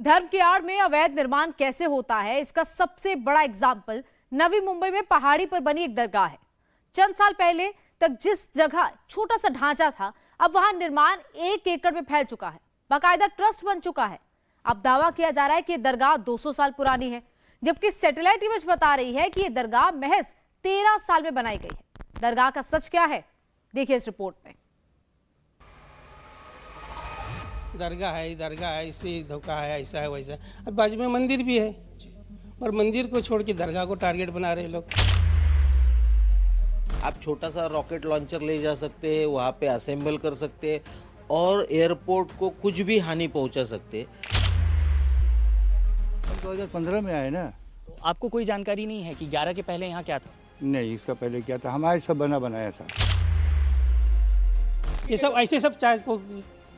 धर्म की आड़ में अवैध निर्माण कैसे होता है, इसका सबसे बड़ा एग्जाम्पल नवी मुंबई में पहाड़ी पर बनी एक दरगाह है। चंद साल पहले तक जिस जगह छोटा सा ढांचा था, अब वहां निर्माण 1 एकड़ में फैल चुका है, बाकायदा ट्रस्ट बन चुका है। अब दावा किया जा रहा है कि यह दरगाह 200 साल पुरानी है, जबकि सैटेलाइट इमेज बता रही है कि यह दरगाह महज 13 साल में बनाई गई है। दरगाह का सच क्या है, देखिए इस रिपोर्ट में। दरगाह है, इससे धोखा है, ऐसा है वैसा। अब बाजू में मंदिर भी है और मंदिर को छोड़ के दरगाह को टारगेट बना रहे लोग। आप छोटा सा रॉकेट लॉन्चर ले जा सकते हैं, वहाँ पे असेंबल कर सकते हैं और एयरपोर्ट को कुछ भी हानि पहुँचा सकते हैं। 2015 में आए ना। तो आपको कोई जानकारी नहीं है कि 11 के पहले यहाँ क्या था? नहीं, इसका पहले क्या था, हमारे सब बनाया था। ये सब ऐसे सब चाय को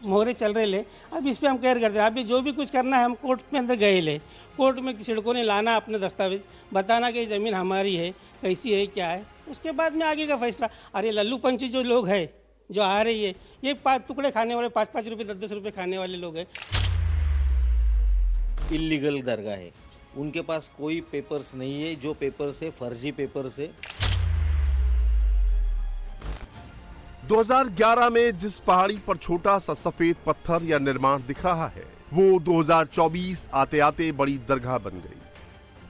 मोहरे चल रहे ले। अब इस पे हम केयर करते हैं। अभी जो भी कुछ करना है हम कोर्ट में अंदर गए ले, कोर्ट में सिड़कों ने लाना अपने दस्तावेज, बताना कि ज़मीन हमारी है, कैसी है, क्या है, उसके बाद में आगे का फैसला। अरे लल्लू पंची जो लोग हैं, जो आ रही है, ये 5 टुकड़े खाने वाले, 5-5 रुपये 10-10 रुपये खाने वाले लोग हैं। इल्लीगल दरगाह है, उनके पास कोई पेपर्स नहीं है, जो पेपर्स है फर्जी पेपर्स है। 2011 में जिस पहाड़ी पर छोटा सा सफेद पत्थर या निर्माण दिख रहा है, वो 2024 आते आते बड़ी दरगाह बन गई।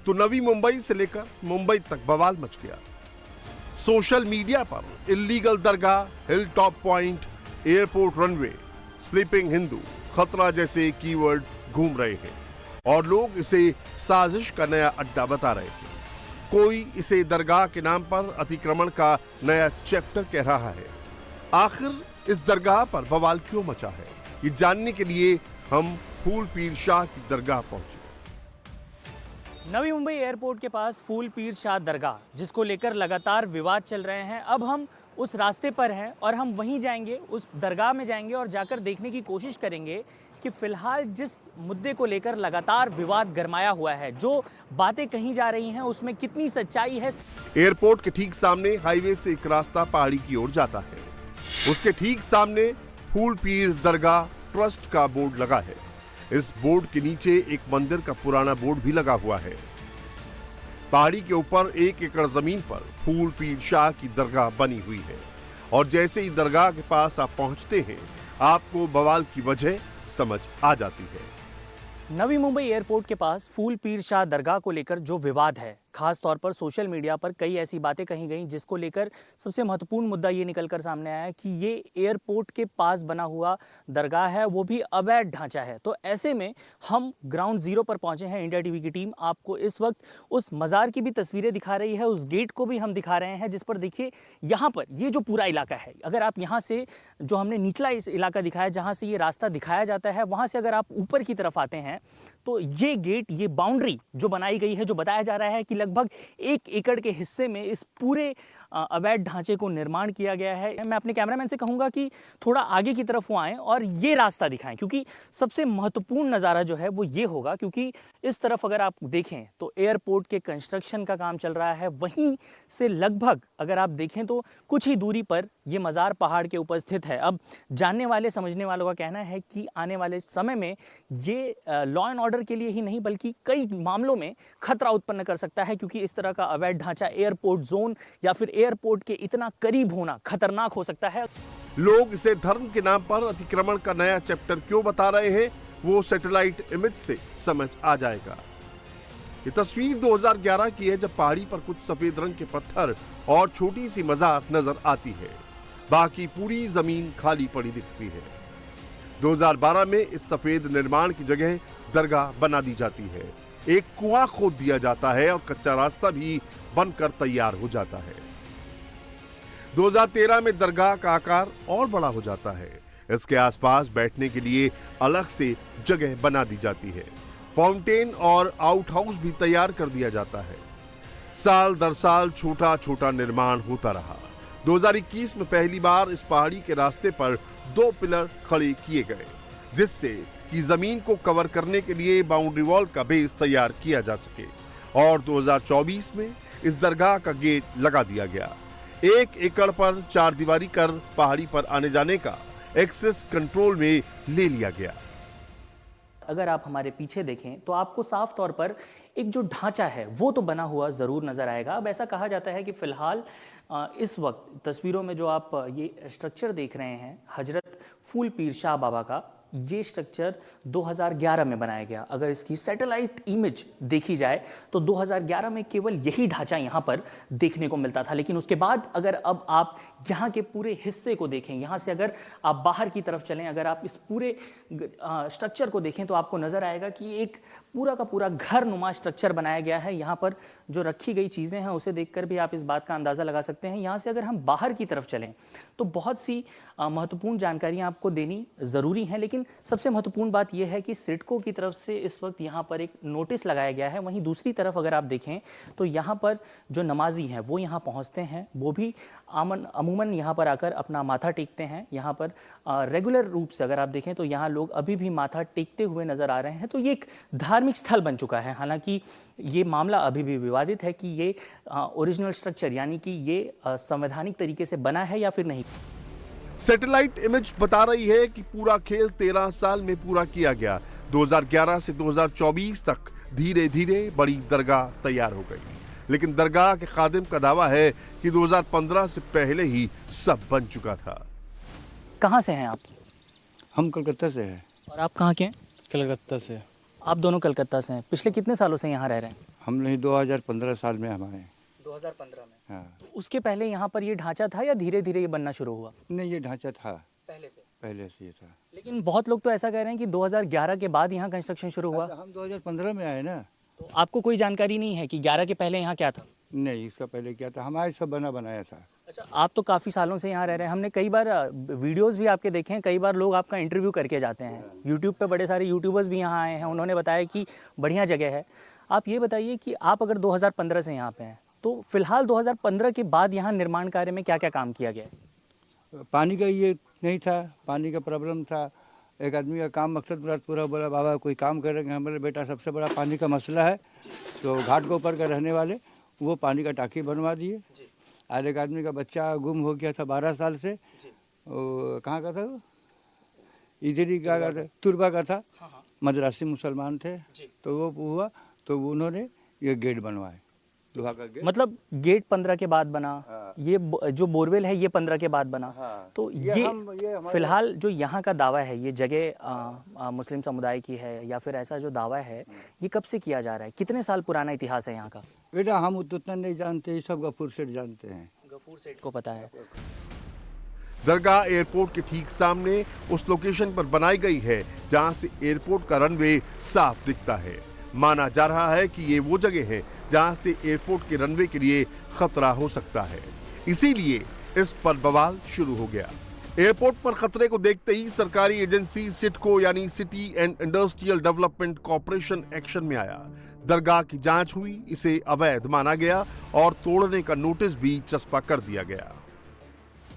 तो नवी मुंबई से लेकर मुंबई तक बवाल मच गया। सोशल मीडिया पर इल्लीगल दरगाह, hill top point, airport runway, sleeping Hindu, खतरा जैसे कीवर्ड घूम रहे हैं और लोग इसे साजिश का नया अड्डा बता रहे हैं। कोई इसे दरगाह के नाम पर अतिक्रमण का नया चैप्टर कह रहा है। आखिर इस दरगाह पर बवाल क्यों मचा है, ये जानने के लिए हम फूल पीर शाह की दरगाह पहुंचे। नवी मुंबई एयरपोर्ट के पास फूल पीर शाह दरगाह, जिसको लेकर लगातार विवाद चल रहे हैं। अब हम उस रास्ते पर हैं और हम वहीं जाएंगे, उस दरगाह में जाएंगे और जाकर देखने की कोशिश करेंगे कि फिलहाल जिस मुद्दे को लेकर लगातार विवाद गरमाया हुआ है, जो बातें कही जा रही हैं, उसमें कितनी सच्चाई है। एयरपोर्ट के ठीक सामने हाईवे से एक रास्ता पहाड़ी की ओर जाता है। उसके ठीक सामने फूल पीर दरगाह ट्रस्ट का बोर्ड लगा है। इस बोर्ड के नीचे एक मंदिर का पुराना बोर्ड भी लगा हुआ है। पहाड़ी के ऊपर 1 एकड़ जमीन पर फूल पीर शाह की दरगाह बनी हुई है और जैसे ही दरगाह के पास आप पहुंचते हैं, आपको बवाल की वजह समझ आ जाती है। नवी मुंबई एयरपोर्ट के पास फूल पीर शाह दरगाह को लेकर जो विवाद है, खास तौर पर सोशल मीडिया पर कई ऐसी बातें कही गई जिसको लेकर सबसे महत्वपूर्ण मुद्दा ये निकलकर सामने आया कि ये एयरपोर्ट के पास बना हुआ दरगाह है, वो भी अवैध ढांचा है। तो ऐसे में हम ग्राउंड जीरो पर पहुंचे हैं। इंडिया टीवी की टीम आपको इस वक्त उस मज़ार की भी तस्वीरें दिखा रही है, उस गेट को भी हम दिखा रहे हैं, जिस पर देखिए यहाँ पर ये जो पूरा इलाका है, अगर आप यहाँ से जो हमने निचला इस इलाका दिखाया, जहाँ से ये रास्ता दिखाया जाता है, वहाँ से अगर आप ऊपर की तरफ आते हैं तो ये गेट, ये बाउंड्री जो बनाई गई है, जो बताया जा रहा है कि लगभग 1 एकड़ के हिस्से में इस पूरे अवैध ढांचे को निर्माण किया गया है। मैं अपने कैमरामैन से कहूंगा कि थोड़ा आगे की तरफ वो आएं और ये रास्ता दिखाएं, क्योंकि सबसे महत्वपूर्ण नज़ारा जो है वो ये होगा, क्योंकि इस तरफ अगर आप देखें तो एयरपोर्ट के कंस्ट्रक्शन का काम चल रहा है। वहीं से लगभग अगर आप देखें तो कुछ ही दूरी पर ये मज़ार पहाड़ के ऊपर स्थित है। अब जानने वाले समझने वालों का कहना है कि आने वाले समय में ये लॉ एंड ऑर्डर के लिए ही नहीं बल्कि कई मामलों में खतरा उत्पन्न कर सकता है, क्योंकि इस तरह का अवैध ढांचा एयरपोर्ट जोन या फिर एयरपोर्ट के इतना करीब होना खतरनाक हो सकता है। लोग इसे धर्म के नाम पर अतिक्रमण का नया चैप्टर क्यों बता रहे हैं, वो सैटेलाइट इमेज से समझ आ जाएगा। ये तस्वीर 2011 की है, जब पहाड़ी पर कुछ सफेद रंग के पत्थर और छोटी सी मज़ार नजर आती है, बाकी पूरी जमीन खाली पड़ी दिखती है। 2012 में इस सफेद निर्माण की जगह दरगाह बना दी जाती है। एक कुआं खोद दिया जाता है और कच्चा रास्ता भी बनकर तैयार हो जाता है। 2013 में दरगाह का आकार और बड़ा हो जाता है। इसके आसपास बैठने के लिए अलग से जगह बना दी जाती है। फाउंटेन और आउट हाउस भी तैयार कर दिया जाता है। साल दर साल छोटा छोटा निर्माण होता रहा। 2021 में पहली बार इस पहाड़ी के रास्ते पर 2 पिलर खड़े किए गए, जिससे कि जमीन को कवर करने के लिए बाउंड्री वॉल का बेस तैयार किया जा सके। और 2024 में इस दरगाह का गेट लगा दिया गया। 1 एकड़ पर 4 दीवारी कर पहाड़ी पर आने जाने का एक्सेस कंट्रोल में ले लिया गया। अगर आप हमारे पीछे देखें तो आपको साफ तौर पर एक जो ढांचा है वो तो बना हुआ ज़रूर नज़र आएगा। अब ऐसा कहा जाता है कि फ़िलहाल इस वक्त तस्वीरों में जो आप ये स्ट्रक्चर देख रहे हैं हजरत फूल पीर शाह बाबा का, ये स्ट्रक्चर 2011 में बनाया गया। अगर इसकी सैटेलाइट इमेज देखी जाए तो 2011 में केवल यही ढांचा यहाँ पर देखने को मिलता था, लेकिन उसके बाद अगर अब आप यहाँ के पूरे हिस्से को देखें, यहाँ से अगर आप बाहर की तरफ चलें, अगर आप इस पूरे स्ट्रक्चर को देखें तो आपको नज़र आएगा कि एक पूरा का पूरा घर नुमा स्ट्रक्चर बनाया गया है। यहाँ पर जो रखी गई चीज़ें हैं उसे देखकर भी आप इस बात का अंदाज़ा लगा सकते हैं। यहाँ से अगर हम बाहर की तरफ चलें तो बहुत सी महत्वपूर्ण जानकारियाँ आपको देनी ज़रूरी हैं, लेकिन सबसे महत्वपूर्ण बात यह है कि सिडको की तरफ से इस वक्त यहाँ पर एक नोटिस लगाया गया है। वहीं दूसरी तरफ अगर आप देखें तो यहाँ पर जो नमाजी हैं वो यहाँ पहुँचते हैं, वो भी अमूमन यहाँ पर आकर अपना माथा टेकते हैं। यहाँ पर रेगुलर रूप से अगर आप देखें तो यहाँ लोग अभी भी माथा टेकते हुए नज़र आ रहे हैं। तो ये एक धार्मिक स्थल बन चुका है। हालांकि ये मामला अभी भी विवादित है कि ये ओरिजिनल स्ट्रक्चर यानी कि ये संवैधानिक तरीके से बना है या फिर नहीं। सैटेलाइट इमेज बता रही है कि पूरा खेल 13 साल में पूरा किया गया। 2011 से 2024 तक धीरे धीरे बड़ी दरगाह तैयार हो गई, लेकिन दरगाह के खादिम का दावा है कि 2015 से पहले ही सब बन चुका था। कहाँ से हैं आप? हम कलकत्ता से हैं। और आप कहाँ के हैं? कलकत्ता से। आप दोनों कलकत्ता से हैं। पिछले कितने सालों से यहाँ रह रहे हैं? हम नहीं 2015 साल में हमारे। 2015 में। हाँ। तो उसके पहले यहाँ पर ये ढांचा था या धीरे धीरे ये बनना शुरू हुआ? नहीं, ये ढांचा था पहले से ये था। लेकिन बहुत लोग तो ऐसा कह रहे हैं कि 2011 के बाद यहाँ कंस्ट्रक्शन शुरू हुआ। हम 2015 में आए ना। तो आपको कोई जानकारी नहीं है कि 11 के पहले यहाँ क्या था? नहीं, इसका पहले क्या था, हमारे सब बनाया था। अच्छा, आप तो काफ़ी सालों से यहाँ रह रहे हैं। हमने कई बार वीडियोस भी आपके देखे हैं, कई बार लोग आपका इंटरव्यू करके जाते हैं। यूट्यूब पे बड़े सारे यूट्यूबर्स भी यहाँ आए हैं, उन्होंने बताया कि बढ़िया जगह है। आप ये बताइए कि आप अगर 2015 से यहाँ पे हैं तो फिलहाल 2015 के बाद यहाँ निर्माण कार्य में क्या क्या काम किया गया है? पानी का ये नहीं था, पानी का प्रॉब्लम था। एक आदमी का काम मकसद पूरा बोला बाबा कोई काम करेंगे, हमारे बेटा सबसे बड़ा पानी का मसला है, तो घाट के ऊपर का रहने वाले वो पानी का टाँकी बनवा दिए। आज एक आदमी का बच्चा गुम हो गया था 12 साल से, वो कहाँ का था, वो इधर ही का था, तुरबा का था। मद्रासी मुसलमान थे, तो वो हुआ तो उन्होंने ये गेट बनवाए, लोहा का गेट। मतलब गेट 15 के बाद बना। हाँ। ये जो बोरवेल है ये 15 के बाद बना। हाँ। तो ये फिलहाल जो यहाँ का दावा है ये जगह मुस्लिम समुदाय की है या फिर ऐसा जो दावा है ये कब से किया जा रहा है? कितने साल पुराना इतिहास है यहाँ का? बेटा हम उतना नहीं जानते, ये सब गफूर सेठ जानते हैं। गफूर सेठ को पता है। दरगाह एयरपोर्ट के ठीक सामने उस लोकेशन पर बनाई गई है जहां से एयरपोर्ट का रनवे साफ दिखता है। माना जा रहा है कि ये वो जगह है जहां से एयरपोर्ट के रनवे के लिए खतरा हो सकता है, इसीलिए इस पर बवाल शुरू हो गया। एयरपोर्ट पर खतरे को देखते ही सरकारी एजेंसी सिडको यानी city and industrial development corporation action में आया। दरगाह की जांच हुई, इसे अवैध माना गया और तोड़ने का नोटिस भी चस्पा कर दिया गया।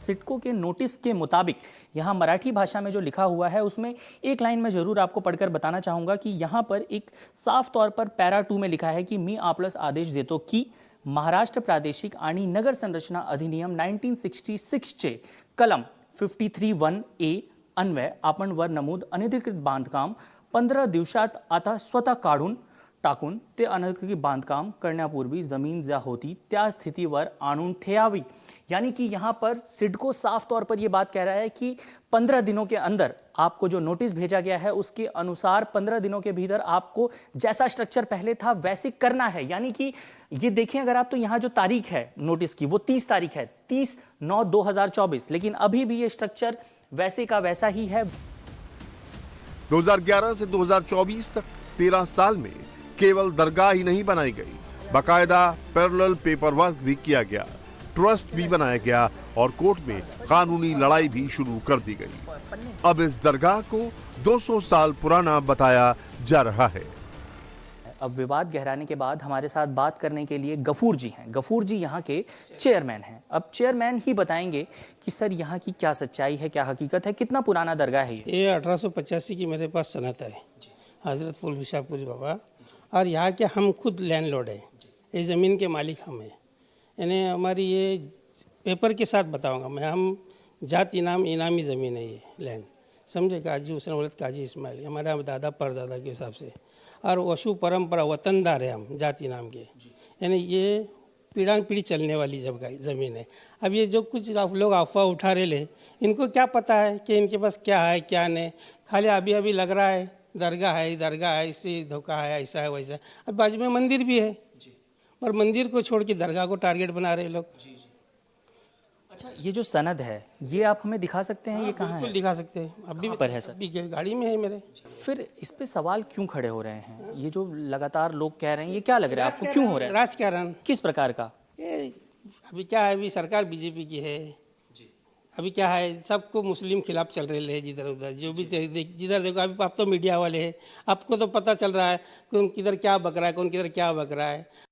सिडको के नोटिस के मुताबिक यहाँ मराठी भाषा में जो लिखा हुआ है उसमें एक लाइन में जरूर आपको पढ़कर बताना चाहूँगा कि यहाँ पर एक साफ तौर पर पैरा 2 में लिखा है कि मी आपल्यास आदेश देतो की महाराष्ट्र प्रादेशिक आणि नगर संरचना अधिनियम 1966 चे कलम 53(1)(a) अन्वय आपण वर नमूद अनधिकृत बांधकाम 15 दिवसात आता स्वतः काढून टाकून ते अनधिकृत बांधकाम करण्यापूर्वी जमीन ज्या होती त्या स्थितीवर आणून ठेवावी। यानी कि यहाँ पर सिडको साफ तौर पर यह बात कह रहा है कि 15 दिनों के अंदर आपको जो नोटिस भेजा गया है उसके अनुसार 15 दिनों के भीतर आपको जैसा स्ट्रक्चर पहले था वैसे करना है। यानी कि ये देखें अगर आप तो यहाँ जो तारीख है नोटिस की वो 30 तारीख है, 30/9/2024, लेकिन अभी भी ये स्ट्रक्चर वैसे का वैसा ही है। 2011 से 2024 तक 13 साल में केवल दरगाह ही नहीं बनाई गई, बाकायदा पैरेलल पेपर वर्क भी किया गया, ट्रस्ट भी बनाया गया और कोर्ट में कानूनी लड़ाई भी शुरू कर दी गई। अब इस दरगाह को 200 साल पुराना बताया जा रहा है। अब विवाद गहराने के बाद हमारे साथ बात करने के लिए गफूर जी हैं। गफूर जी यहाँ के चेयरमैन हैं। अब चेयरमैन ही बताएंगे कि सर यहाँ की क्या सच्चाई है, क्या हकीकत है, कितना पुराना दरगाह है ये? 1885 की मेरे पास सनत है, हजरत फूल शाहपुरी बाबा, और यहाँ के हम खुद लैंडलॉर्ड हैं, ये ज़मीन के मालिक हम हैं। यानी हमारी ये पेपर के साथ बताऊंगा मैं, हम जात इनामी ज़मीन है, ये लैंड समझे, काजी हुसैन वलद काजी इस्माइल, हमारे दादा परदादा के हिसाब से। और वशु परंपरा वतनदार है हम, जाति नाम के, यानी ये पीढ़ान पीढ़ी चलने वाली ज़मीन है। अब ये जो कुछ लोग अफवाह उठा रहे ले, इनको क्या पता है कि इनके पास क्या है क्या नहीं। खाली अभी अभी लग रहा है दरगाह है, इससे धोखा है, ऐसा है वैसा है। अब बाजू में मंदिर भी है, पर मंदिर को छोड़ के दरगाह को टारगेट बना रहे लोग। अच्छा, ये जो सनद है ये आप हमें दिखा सकते हैं? ये कहाँ बिल्कुल है? दिखा सकते हैं, अभी पर है सर? अभी गाड़ी में है मेरे। फिर इस पे सवाल क्यों खड़े हो रहे हैं? ये जो लगातार लोग कह रहे हैं, ये क्या लग रहा है आपको, क्यों हो रहा है? राजकारण। किस प्रकार का? ये अभी क्या है, अभी सरकार बीजेपी की है। अभी क्या है, सबको मुस्लिम खिलाफ चल रहे हैं जिधर उधर, जो भी जिधर देखो। अभी आप तो मीडिया वाले हैं, आपको तो पता चल रहा है कौन किधर क्या बक रहा है, कौन किधर क्या बक रहा है।